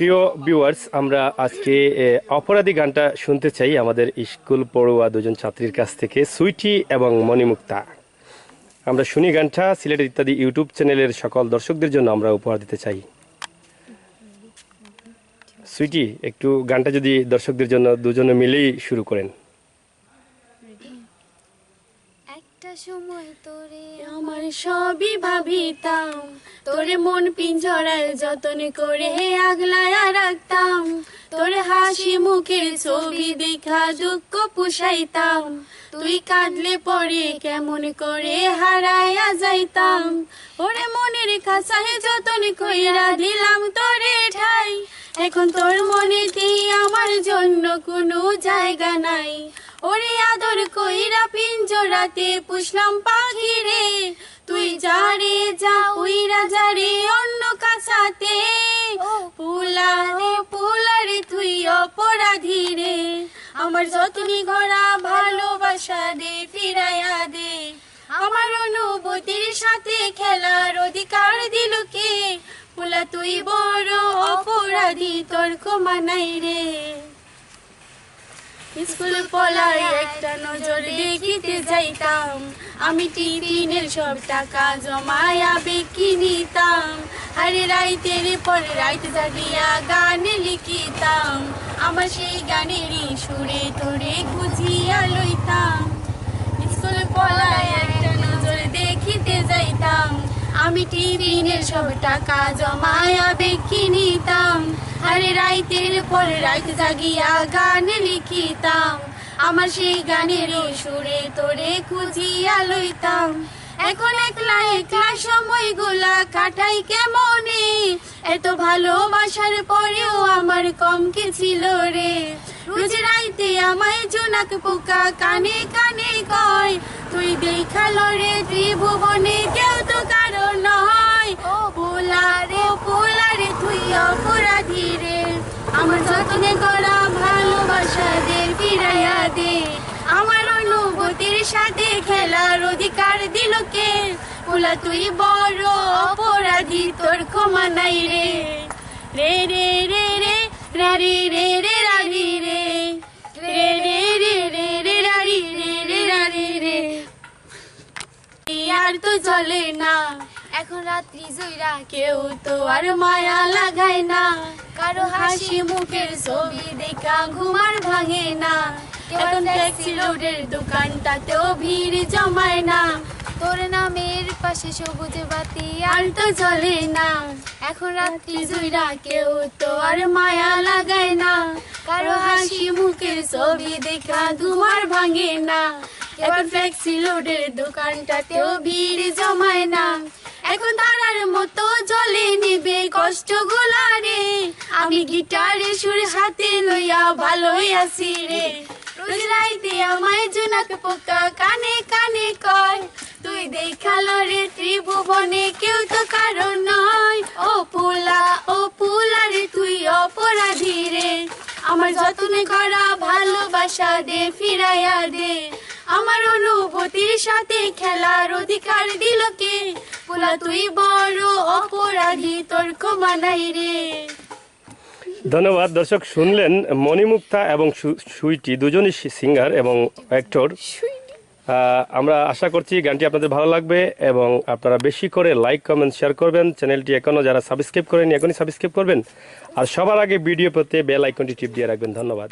প্রিয় ভিউয়ার্স, আমরা আজকে অপরাধী গানটা শুনতে চাই আমাদের স্কুল পড়ুয়া দুজন ছাত্রীর কাছ থেকে, সুইটি এবং মণিমুক্তা। আমরা শুনি গানটা। সিলেটের ইত্যাদি ইউটিউব চ্যানেলের সকল দর্শকদের জন্য আমরা উপহার দিতে চাই। সুইটি, একটু গানটা যদি দর্শকদের জন্য দুজনে মিলেই শুরু করেন। একটা সময় তোরে আমার সবই ভাবিতাম, তোরে মন পিঞ্জরায় যতন করে আগলায়া রাখতাম, তোর হাসি মুখের ছবি দেখা দুঃখ পুষাইতাম, তুই কাঁদলে পরে কেমন করে হারায়া যাইতাম, ওরে মনের খাসায় যতন কইরা দিলাম তোরে ঠাই, এখন তোর মনে কি আমার জন্য কোনো জায়গা নাই, ওরে আদর কইরা পিঞ্জরাতে পুষলাম পাখি রে, তুই যা রে যা উইরা যা রে অন্য কাছাতে, পুলারে তুই অপরাধী রে, আমার যতনি গড়া ভালোবাসা দে ফিরাইয়া দে, আমার অনুভূতির সাথে খেলার অধিকার দিল কে, পুলা তুই বড় অপরাধী, তোর ক্ষমা নাই রে। স্কুল পলায় একটা নজর দেখিতে যাইতাম, আমি টিফিনের সব টাকা জমায়া বেকি নিতাম, আরে রাইতের পরে রাইত জাগিয়া গান লিখিতাম, আমার সেই গানেরই সুরে তোরে খুঁজিয়া লইতাম। স্কুল পলায় একটা নজর দেখিতে যাইতাম, আমি টিফিনের সব টাকা জমায়া বেকি নিতাম, আরে রাইতের পরে রাইত জাগিয়া গান লিখিতাম, আমার সেই গানের সুরে তোরে খুঁজিয়া লইতাম। এখন একলা একলা সময়গুলা কাটাই কেমনে, এত ভালোবাসার পরেও আমার কম কি ছিল রে, রোজ রাইতে আমায় জোনাক পোকা কানে কানে কয়, তুই দেখালো রে ত্রিভুবনে কেউ তো কারণ নয়, পোলারে তুই অপরাধী রে, আমার যতনে করা ভালোবাসা দে ফিরাইয়া দে, আমার অনুভূতির সাথে খেলার অধিকার দিল কে, পোলা তুই বড় অপরাধী, তোর ক্ষমা নাই রে। রে রে রে রে রারি রে রে রারি রে, রে রে রে রে রে রারি রে রে রারি রে, আর তো চলে না এখন রাত্রি জয়রা, কেউ তো আর মায়া লাগায় না, কারো হাসি মুখের ছবি দেখা ঘুমার ভাঙে না, এখন ট্যাক্সি রোডের দোকানটাতেও ভিড় জমায় না, তোর নামের পাশে সবুজ বাতি আর তো চলে না, এখন রাত্রি জয়রা, কেউ তো আর মায়া লাগায় না, কারো হাসি মুখের ছবি দেখা ঘুমার ভাঙে না, এখন ট্যাক্সি রোডের দোকানটাতেও ভিড় জমায় না, এখন তারার মতো জলে নেবে কষ্ট গুলা রে, আমি গিটারে সুর হাতে লইয়া ভালোই আছি রে, রোজ রাইতে আমায় জোনাক পোকা কানে কানে কয়, তুই দেখালো রে ত্রিভুবনে কেউ তো কারণ নয়, ও পুলা রে তুই অপরাধী রে, আমার যতনে করা ভালোবাসা দে ফিরাইয়া দে, আমার অনুভূতির সাথে খেলার অধিকার দিল কে, পোলা তুই বড় অপরাধী, তোর ক্ষমা নাই রে। ধন্যবাদ। দর্শক শুনলেন মণিমুক্তা এবং সুইটি, দুজনই সিঙ্গার এবং অ্যাক্টর। আমরা আশা করছি গানটি আপনাদের ভালো লাগবে এবং আপনারা বেশি করে লাইক কমেন্ট শেয়ার করবেন। চ্যানেলটি এখনও যারা সাবস্ক্রাইব করেনি এখনই সাবস্ক্রাইব করবেন, আর সবার আগে ভিডিও পেতে বেল আইকনটি টিপ দিয়ে রাখবেন। ধন্যবাদ।